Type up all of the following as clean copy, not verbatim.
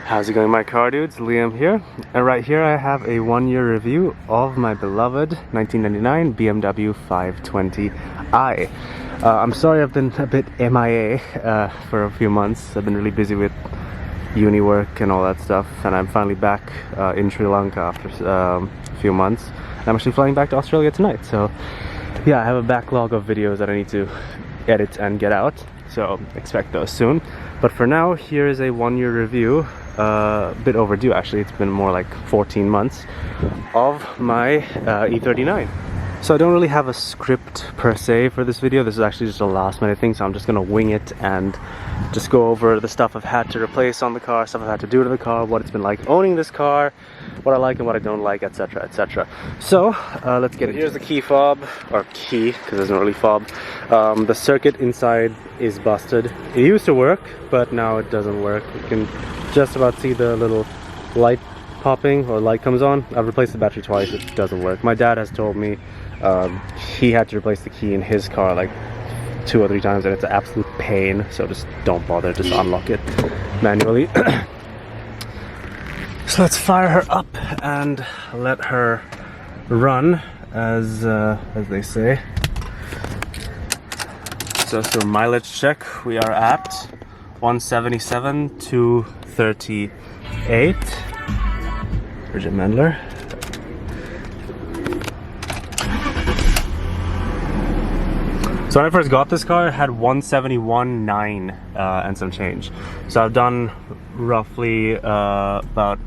How's it going, my car dudes? Liam here, and right here I have a 1-year review of my beloved 1999 BMW 520i. I'm sorry I've been a bit MIA for a few months. I've been really busy with uni work and all that stuff, and I'm finally back in Sri Lanka after a few months. And I'm actually flying back to Australia tonight, so yeah, I have a backlog of videos that I need to edit and get out, so expect those soon. But for now, here is a 1-year review, a bit overdue actually, it's been more like 14 months, of my E39. So I don't really have a script per se for this video. This is actually just a last minute thing, so I'm just gonna wing it and just go over the stuff I've had to replace on the car, stuff I've had to do to the car, what it's been like owning this car, what I like and what I don't like, etc, etc. So let's get it. Here's the key fob, or key, because there's not really fob. The circuit inside is busted. It used to work, but now it doesn't work. You can just about see the little light popping, or light comes on. I've replaced the battery twice, it doesn't work. My dad has told me he had to replace the key in his car like 2 or 3 times, and it's an absolute pain, so just don't bother, just unlock it manually. So let's fire her up and let her run, as they say. So mileage check, we are at 177 to 38. Bridget Mendler. So when I first got this car, it had 171.9 and some change. So I've done roughly about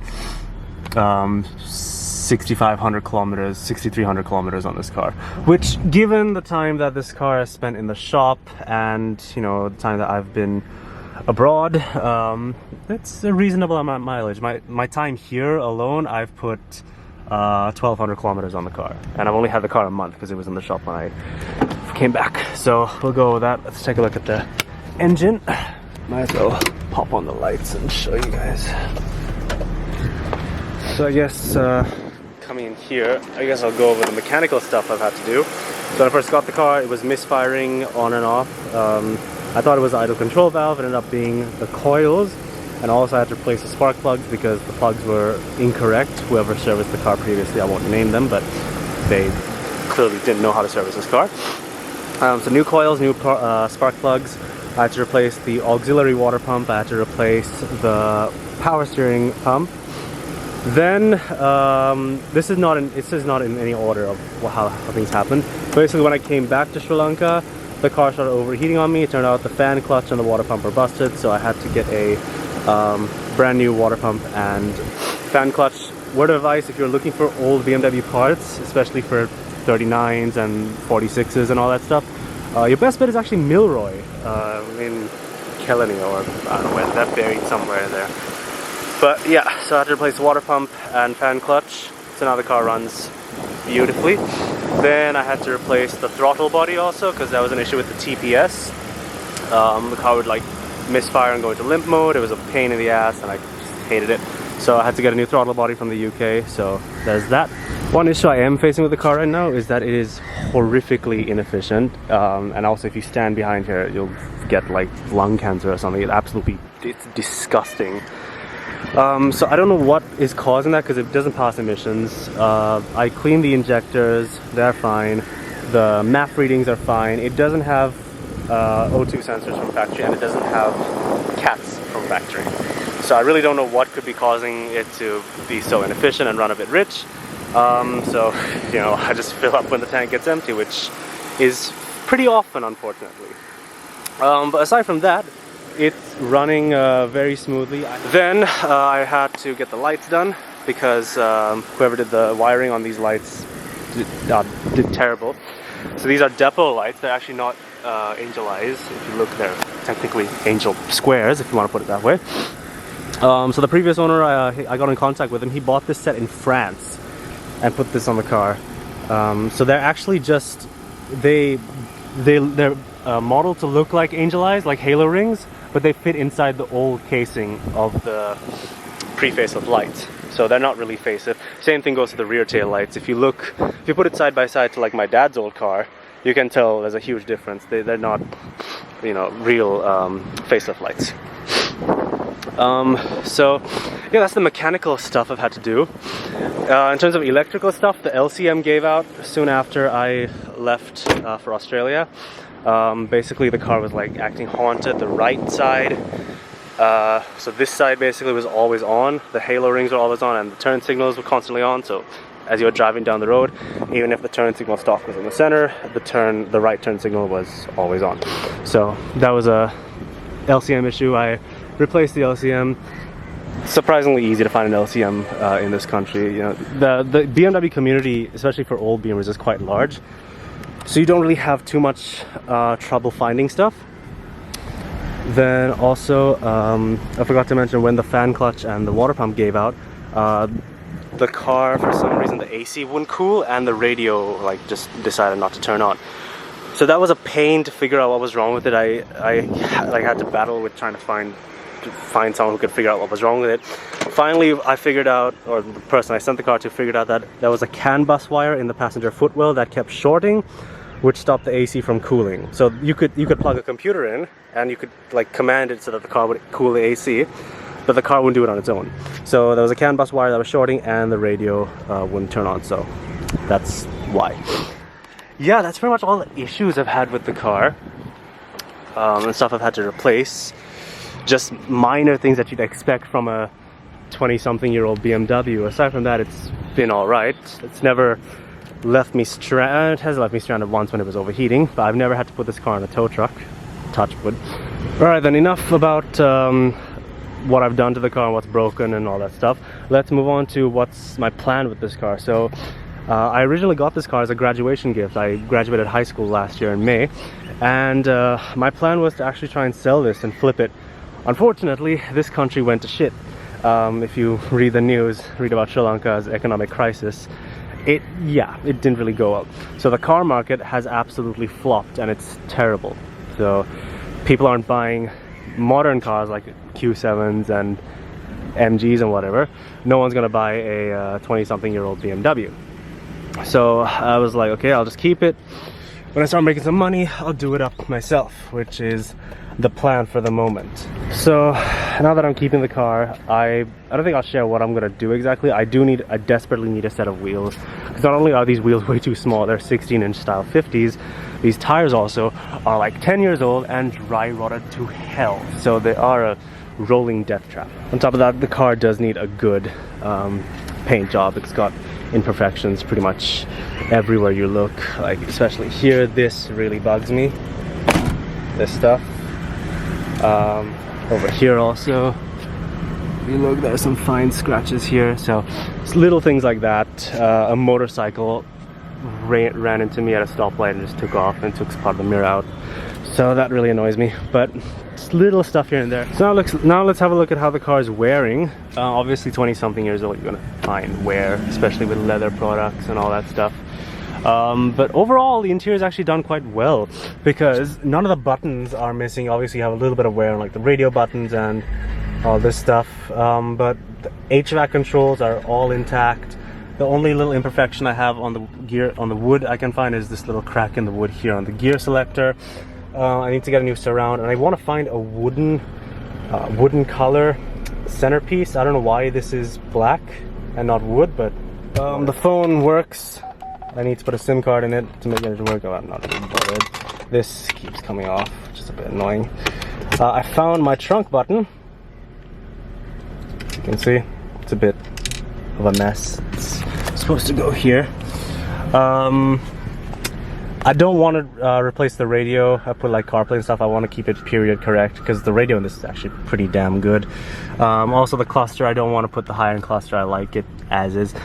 6,500 kilometers, 6,300 kilometers on this car. Which, given the time that this car has spent in the shop and, you know, the time that I've been abroad, it's a reasonable amount of mileage. My time here alone, I've put 1,200 kilometers on the car, and I've only had the car a month because it was in the shop when I came back. So we'll go with that. Let's take a look at the engine. Might as well pop on the lights and show you guys. So I guess coming in here, I guess I'll go over the mechanical stuff I've had to do. So when I first got the car, it was misfiring on and off. I thought it was the idle control valve. It ended up being the coils, and also I had to replace the spark plugs because the plugs were incorrect. Whoever serviced the car previously, I won't name them, but they clearly didn't know how to service this car. So new coils, new spark plugs. I had to replace the auxiliary water pump. I had to replace the power steering pump. Then this is not in any order of how things happened. Basically, when I came back to Sri Lanka, the car started overheating on me. It turned out the fan clutch and the water pump were busted, so I had to get a brand new water pump and fan clutch. Word of advice: if you're looking for old BMW parts, especially for 39s and 46s and all that stuff, your best bet is actually Milroy in Kelani, or I don't know where, that's buried somewhere there. But yeah, so I had to replace the water pump and fan clutch, so now the car runs beautifully. Then I had to replace the throttle body also, because that was an issue with the TPS. The car would like misfire and go into limp mode. It was a pain in the ass and I just hated it. So I had to get a new throttle body from the UK, so there's that. One issue I am facing with the car right now is that it is horrifically inefficient. And also if you stand behind here, you'll get like lung cancer or something. It's disgusting. So I don't know what is causing that, because it doesn't pass emissions. I cleaned the injectors, they're fine. The MAP readings are fine. It doesn't have O2 sensors from factory, and it doesn't have CATs from factory. So I really don't know what could be causing it to be so inefficient and run a bit rich. So, you know, I just fill up when the tank gets empty, which is pretty often, unfortunately. But aside from that, it's running very smoothly. Then I had to get the lights done, because whoever did the wiring on these lights did terrible. So these are depot lights. They're actually not angel eyes. If you look, they're technically angel squares, if you want to put it that way. So the previous owner, I got in contact with him. He bought this set in France and put this on the car. So they're actually just they're modeled to look like angel eyes, like halo rings, but they fit inside the old casing of the pre-facelift lights. So they're not really facelift. Same thing goes to the rear tail lights. If you put it side by side to like my dad's old car, you can tell there's a huge difference. They're not, you know, real facelift lights. So yeah, that's the mechanical stuff I've had to do. In terms of electrical stuff, the LCM gave out soon after I left for Australia. Basically the car was like acting haunted, the right side. So this side basically was always on, the halo rings were always on, and the turn signals were constantly on. So as you were driving down the road, even if the turn signal stock was in the center, the right turn signal was always on. So that was a LCM issue. I replaced the LCM. Surprisingly easy to find an LCM in this country. You know, the BMW community, especially for old BMWs, is quite large, so you don't really have too much trouble finding stuff. Then also, I forgot to mention, when the fan clutch and the water pump gave out, the car, for some reason, the AC wouldn't cool, and the radio like just decided not to turn on. So that was a pain to figure out what was wrong with it. I like had to battle with trying to find someone who could figure out what was wrong with it. Finally, I figured out, or the person I sent the car to figured out, that there was a CAN bus wire in the passenger footwell that kept shorting, which stopped the AC from cooling. So you could plug a computer in and you could like command it so that the car would cool the AC, but the car wouldn't do it on its own. So there was a CAN bus wire that was shorting, and the radio wouldn't turn on. So that's why. Yeah, that's pretty much all the issues I've had with the car, and stuff I've had to replace. Just minor things that you'd expect from a 20-something-year-old BMW. Aside from that, it's been alright. It's never left me stranded. It has left me stranded once when it was overheating, but I've never had to put this car in a tow truck. Touch wood. Alright then, enough about what I've done to the car and what's broken and all that stuff. Let's move on to what's my plan with this car. So I originally got this car as a graduation gift. I graduated high school last year in May, and my plan was to actually try and sell this and flip it. Unfortunately, this country went to shit. If you read the news, read about Sri Lanka's economic crisis, it didn't really go up. So the car market has absolutely flopped, and it's terrible. So people aren't buying modern cars like Q7s and MGs and whatever. No one's gonna buy a 20-something-year-old BMW. So I was like, okay, I'll just keep it. When I start making some money, I'll do it up myself, which is the plan for the moment. So now that I'm keeping the car, I don't think I'll share what I'm gonna do exactly. I desperately need a set of wheels, because not only are these wheels way too small, they're 16-inch style 50s. These tires also are like 10 years old and dry rotted to hell, so they are a rolling death trap. On top of that, the car does need a good paint job. It's got imperfections pretty much everywhere you look, like especially here. This really bugs me, this stuff. Over here also, if you look, there's some fine scratches here. So it's little things like that. A motorcycle ran into me at a stoplight and just took off and took part of the mirror out, so that really annoys me. But it's little stuff here and there. So now let's have a look at how the car is wearing. Obviously 20-something years old, you're gonna find wear, especially with leather products and all that stuff. But overall, the interior is actually done quite well, because none of the buttons are missing. Obviously you have a little bit of wear on like the radio buttons and all this stuff, but the HVAC controls are all intact. The only little imperfection I have on the gear, on the wood I can find, is this little crack in the wood here on the gear selector. I need to get a new surround, and I want to find a wooden color centerpiece. I don't know why this is black and not wood, but the phone works. I need to put a SIM card in it to make it work. Oh, I'm not really bothered. This keeps coming off, which is a bit annoying. I found my trunk button. As you can see, it's a bit of a mess. It's supposed to go here. I don't want to replace the radio. I put like CarPlay and stuff. I want to keep it period correct, because the radio in this is actually pretty damn good. Also the cluster, I don't want to put the high-end cluster. I like it as is.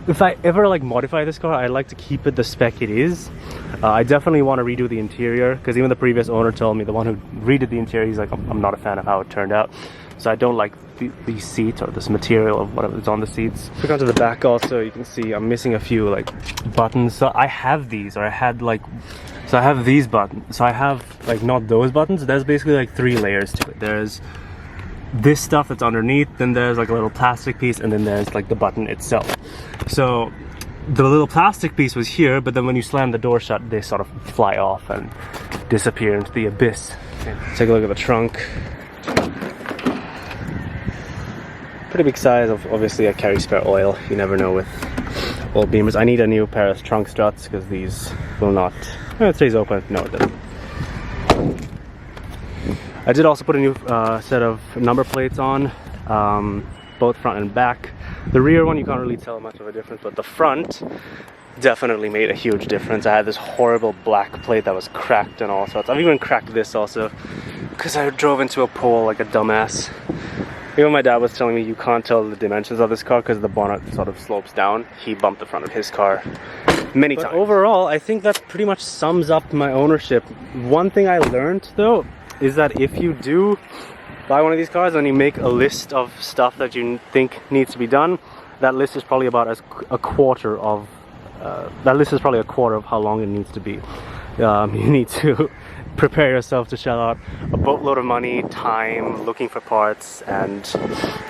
If I ever like modify this car, I like to keep it the spec it is. I definitely want to redo the interior, because even the previous owner told me, the one who redid the interior, he's like, I'm not a fan of how it turned out. So I don't like these seats or this material of whatever is on the seats. Look onto the back also, you can see I'm missing a few like buttons. So I have these, or I had like, so I have these buttons. So I have like not those buttons. There's basically like 3 layers to it. There's this stuff that's underneath, then there's like a little plastic piece, and then there's like the button itself. So the little plastic piece was here, but then when you slam the door shut, they sort of fly off and disappear into the abyss. Okay, take a look at the trunk. Pretty big size. Obviously I carry spare oil. You never know with old Beamers. I need a new pair of trunk struts because these will not... it stays open. No, it doesn't. I did also put a new set of number plates on, both front and back. The rear one you can't really tell much of a difference, but the front definitely made a huge difference. I had this horrible black plate that was cracked and all sorts. I've even cracked this also because I drove into a pole like a dumbass. Even my dad was telling me you can't tell the dimensions of this car because the bonnet sort of slopes down. He bumped the front of his car many times. Overall, I think that pretty much sums up my ownership. One thing I learned though is that if you do buy one of these cars and you make a list of stuff that you think needs to be done, that list is probably about a quarter of how long it needs to be. You need to prepare yourself to shell out a boatload of money, time, looking for parts, and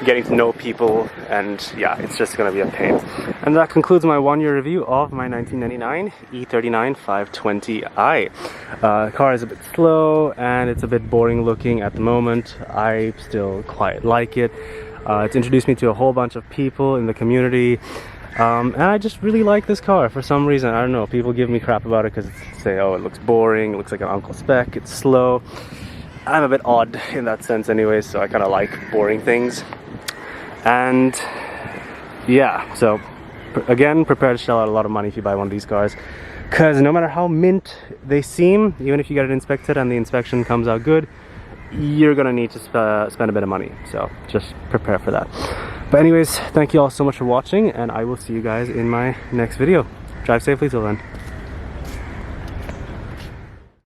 getting to know people, and yeah, it's just gonna be a pain. And that concludes my 1-year review of my 1999 E39 520i. The car is a bit slow and it's a bit boring looking at the moment. I still quite like it. It's introduced me to a whole bunch of people in the community. And I just really like this car for some reason. I don't know, people give me crap about it because say, oh, it looks boring, it looks like an Uncle Spec, it's slow. I'm a bit odd in that sense anyway, so I kind of like boring things. And yeah, so again, prepare to shell out a lot of money if you buy one of these cars, because no matter how mint they seem, even if you get it inspected and the inspection comes out good, you're gonna need to spend a bit of money, so just prepare for that. But anyways, thank you all so much for watching, and I will see you guys in my next video. Drive safely till then.